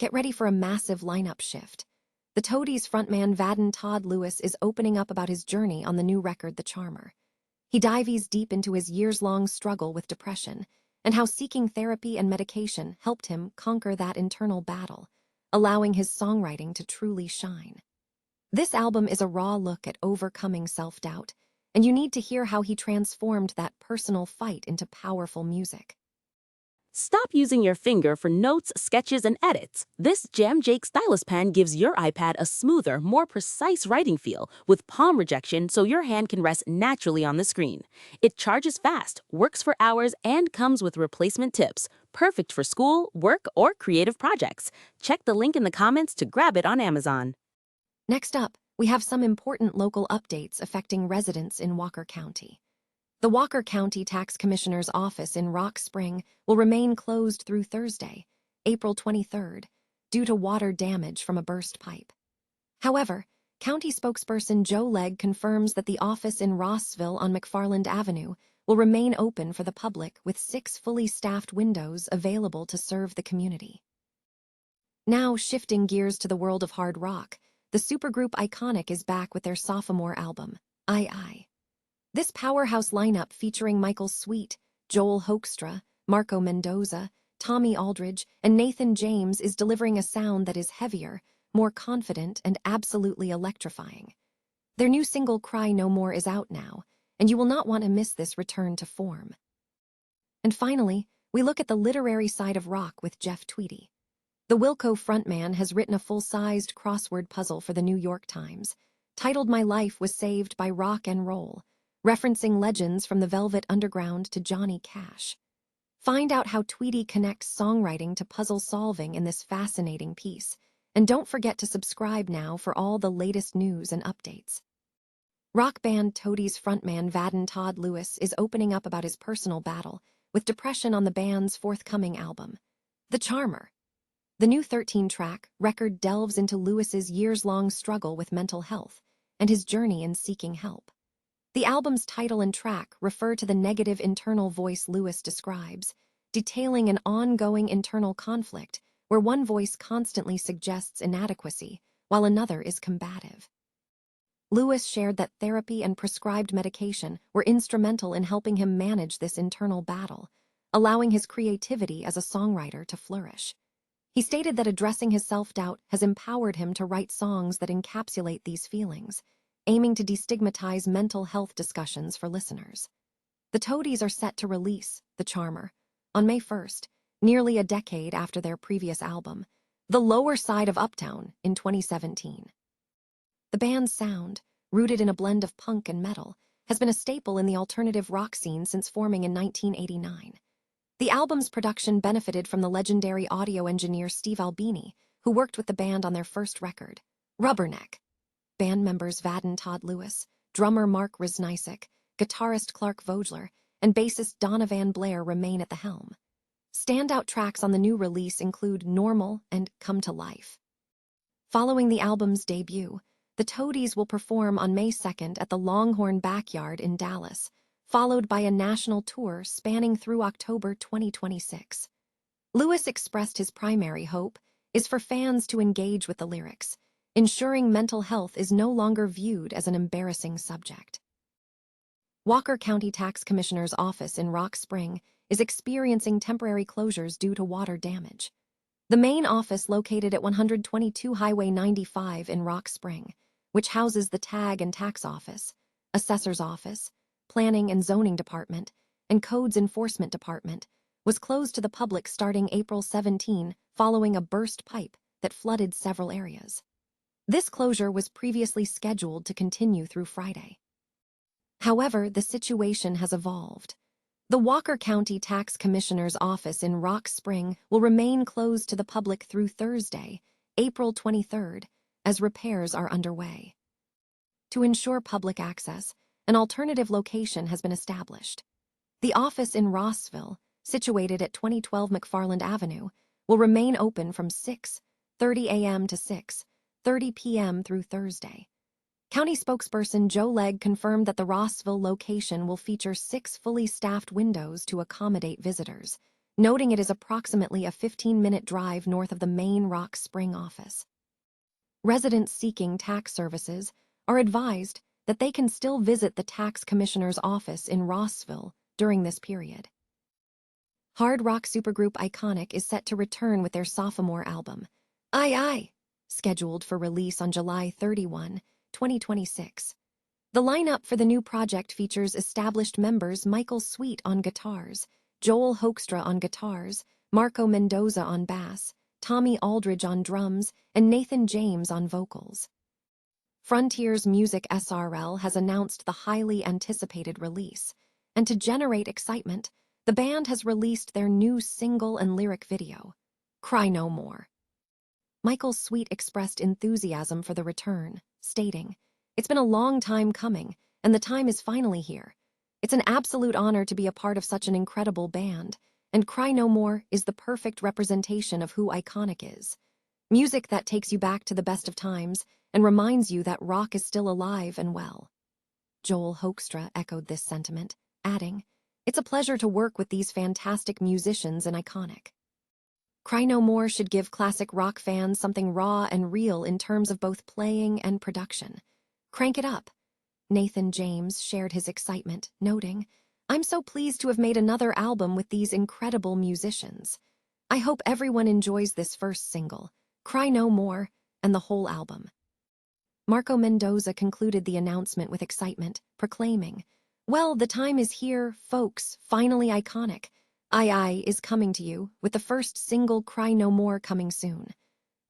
get ready for a massive lineup shift. The Toadies frontman Vaden Todd Lewis is opening up about his journey on the new record, The Charmer. He dives deep into his years-long struggle with depression and how seeking therapy and medication helped him conquer that internal battle, allowing his songwriting to truly shine. This album is a raw look at overcoming self-doubt, and you need to hear how he transformed that personal fight into powerful music. Stop using your finger for notes, sketches, and edits. This Jam Jake stylus pen gives your iPad a smoother, more precise writing feel with palm rejection so your hand can rest naturally on the screen. It charges fast, works for hours, and comes with replacement tips. Perfect for school, work, or creative projects. Check the link in the comments to grab it on Amazon. Next up, we have some important local updates affecting residents in Walker County. The Walker County Tax Commissioner's office in Rock Spring will remain closed through Thursday, April 23rd, due to water damage from a burst pipe. However, County spokesperson Joe Legg confirms that the office in Rossville on McFarland Avenue will remain open for the public with 6 fully staffed windows available to serve the community. Now, shifting gears to the world of hard rock, the supergroup Iconic is back with their sophomore album, I. This powerhouse lineup featuring Michael Sweet, Joel Hoekstra, Marco Mendoza, Tommy Aldridge, and Nathan James is delivering a sound that is heavier, more confident, and absolutely electrifying. Their new single Cry No More is out now, and you will not want to miss this return to form. And finally, we look at the literary side of rock with Jeff Tweedy. The Wilco frontman has written a full-sized crossword puzzle for the New York Times, titled My Life Was Saved by Rock and Roll, referencing legends from the Velvet Underground to Johnny Cash. Find out how Tweedy connects songwriting to puzzle solving in this fascinating piece, and don't forget to subscribe now for all the latest news and updates. Rock band Toadies frontman Vaden Todd Lewis is opening up about his personal battle with depression on the band's forthcoming album, The Charmer. The new 13-track record delves into Lewis's years-long struggle with mental health and his journey in seeking help. The album's title and track refer to the negative internal voice Lewis describes, detailing an ongoing internal conflict where one voice constantly suggests inadequacy while another is combative. Lewis shared that therapy and prescribed medication were instrumental in helping him manage this internal battle, allowing his creativity as a songwriter to flourish. He stated that addressing his self-doubt has empowered him to write songs that encapsulate these feelings, aiming to destigmatize mental health discussions for listeners. The Toadies are set to release The Charmer on May 1st, nearly a decade after their previous album, The Lower Side of Uptown, in 2017. The band's sound, rooted in a blend of punk and metal, has been a staple in the alternative rock scene since forming in 1989. The album's production benefited from the legendary audio engineer Steve Albini, who worked with the band on their first record, Rubberneck. Band members Vaden Todd Lewis, drummer Mark Reznicek, guitarist Clark Vogler, and bassist Donna Van Blair remain at the helm. Standout tracks on the new release include Normal and Come to Life. Following the album's debut, the Toadies will perform on May 2nd at the Longhorn Backyard in Dallas, followed by a national tour spanning through October 2026. Lewis expressed his primary hope is for fans to engage with the lyrics, ensuring mental health is no longer viewed as an embarrassing subject. Walker County Tax Commissioner's office in Rock Spring is experiencing temporary closures due to water damage. The main office, located at 122 Highway 95 in Rock Spring, which houses the Tag and Tax Office, Assessor's Office, Planning and Zoning Department, and Codes Enforcement Department, was closed to the public starting April 17 following a burst pipe that flooded several areas. This closure was previously scheduled to continue through Friday. However, the situation has evolved. The Walker County Tax Commissioner's office in Rock Spring will remain closed to the public through Thursday, April 23rd, as repairs are underway. To ensure public access, an alternative location has been established. The office in Rossville, situated at 2012 McFarland Avenue, will remain open from 6:30 a.m. to 6:30 p.m. through Thursday. County spokesperson Joe Legg confirmed that the Rossville location will feature 6 fully staffed windows to accommodate visitors, noting it is approximately a 15-minute drive north of the main Rock Spring office. Residents seeking tax services are advised that they can still visit the tax commissioner's office in Rossville during this period. Hard rock supergroup Iconic is set to return with their sophomore album, Aye, scheduled for release on July 31, 2026. The lineup for the new project features established members Michael Sweet on guitars, Joel Hoekstra on guitars, Marco Mendoza on bass, Tommy Aldridge on drums, and Nathan James on vocals. Frontiers Music SRL has announced the highly anticipated release, and to generate excitement, the band has released their new single and lyric video, Cry No More. Michael Sweet expressed enthusiasm for the return, stating, "It's been a long time coming, and the time is finally here. It's an absolute honor to be a part of such an incredible band, and Cry No More is the perfect representation of who Iconic is. Music that takes you back to the best of times and reminds you that rock is still alive and well." Joel Hoekstra echoed this sentiment, adding, "It's a pleasure to work with these fantastic musicians and Iconic. Cry No More should give classic rock fans something raw and real in terms of both playing and production. Crank it up." Nathan James shared his excitement, noting, "I'm so pleased to have made another album with these incredible musicians. I hope everyone enjoys this first single, Cry No More, and the whole album." Marco Mendoza concluded the announcement with excitement, proclaiming, "Well, the time is here, folks, finally Iconic. Aye is coming to you, with the first single Cry No More coming soon.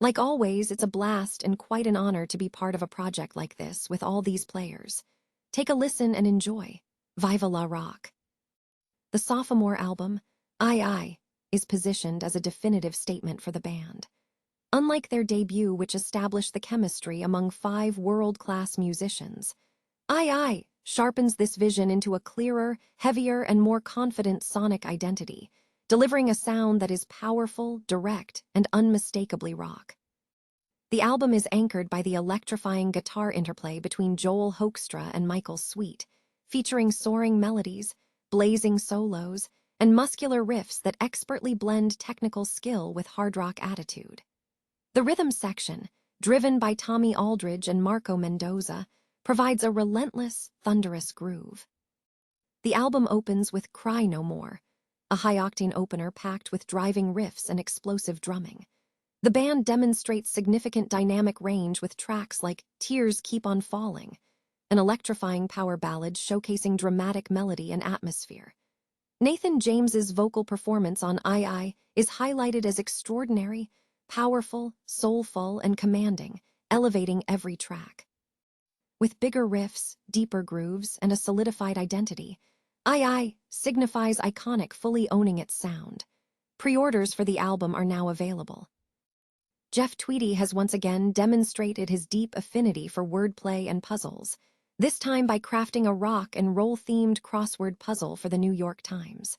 Like always, it's a blast and quite an honor to be part of a project like this with all these players. Take a listen and enjoy. Viva la rock." The sophomore album, Aye, is positioned as a definitive statement for the band. Unlike their debut, which established the chemistry among 5 world-class musicians, Aye sharpens this vision into a clearer, heavier, and more confident sonic identity, delivering a sound that is powerful, direct, and unmistakably rock. The album is anchored by the electrifying guitar interplay between Joel Hoekstra and Michael Sweet, featuring soaring melodies, blazing solos, and muscular riffs that expertly blend technical skill with hard rock attitude. The rhythm section, driven by Tommy Aldridge and Marco Mendoza, provides a relentless, thunderous groove. The album opens with Cry No More, a high-octane opener packed with driving riffs and explosive drumming. The band demonstrates significant dynamic range with tracks like Tears Keep on Falling, an electrifying power ballad showcasing dramatic melody and atmosphere. Nathan James's vocal performance on Aye is highlighted as extraordinary, powerful, soulful, and commanding, elevating every track. With bigger riffs, deeper grooves, and a solidified identity, Aye signifies Iconic fully owning its sound. Pre-orders for the album are now available. Jeff Tweedy has once again demonstrated his deep affinity for wordplay and puzzles, this time by crafting a rock and roll-themed crossword puzzle for the New York Times.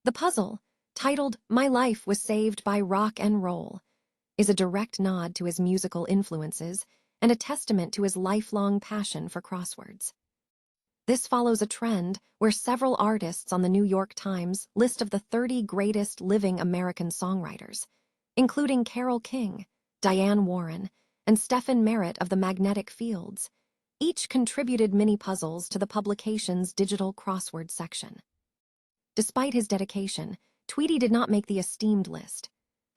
The puzzle, titled My Life Was Saved by Rock and Roll, is a direct nod to his musical influences and a testament to his lifelong passion for crosswords. This follows a trend where several artists on the New York Times list of the 30 greatest living American songwriters, including Carole King, Diane Warren, and Stephen Merritt of the Magnetic Fields, each contributed mini-puzzles to the publication's digital crossword section. Despite his dedication, Tweedy did not make the esteemed list.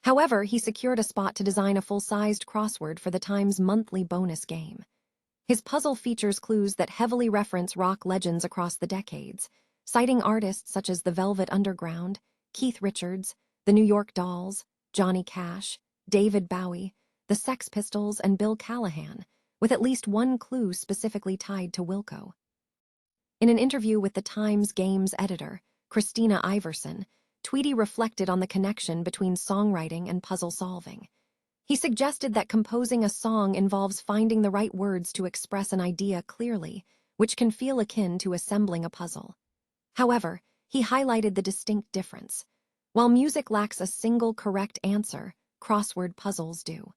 However, he secured a spot to design a full-sized crossword for the Times' monthly bonus game. His puzzle features clues that heavily reference rock legends across the decades, citing artists such as the Velvet Underground, Keith Richards, the New York Dolls, Johnny Cash, David Bowie, the Sex Pistols, and Bill Callahan, with at least one clue specifically tied to Wilco. In an interview with the Times Games editor, Christina Iverson, Tweedy reflected on the connection between songwriting and puzzle solving. He suggested that composing a song involves finding the right words to express an idea clearly, which can feel akin to assembling a puzzle. However, he highlighted the distinct difference. While music lacks a single correct answer, crossword puzzles do.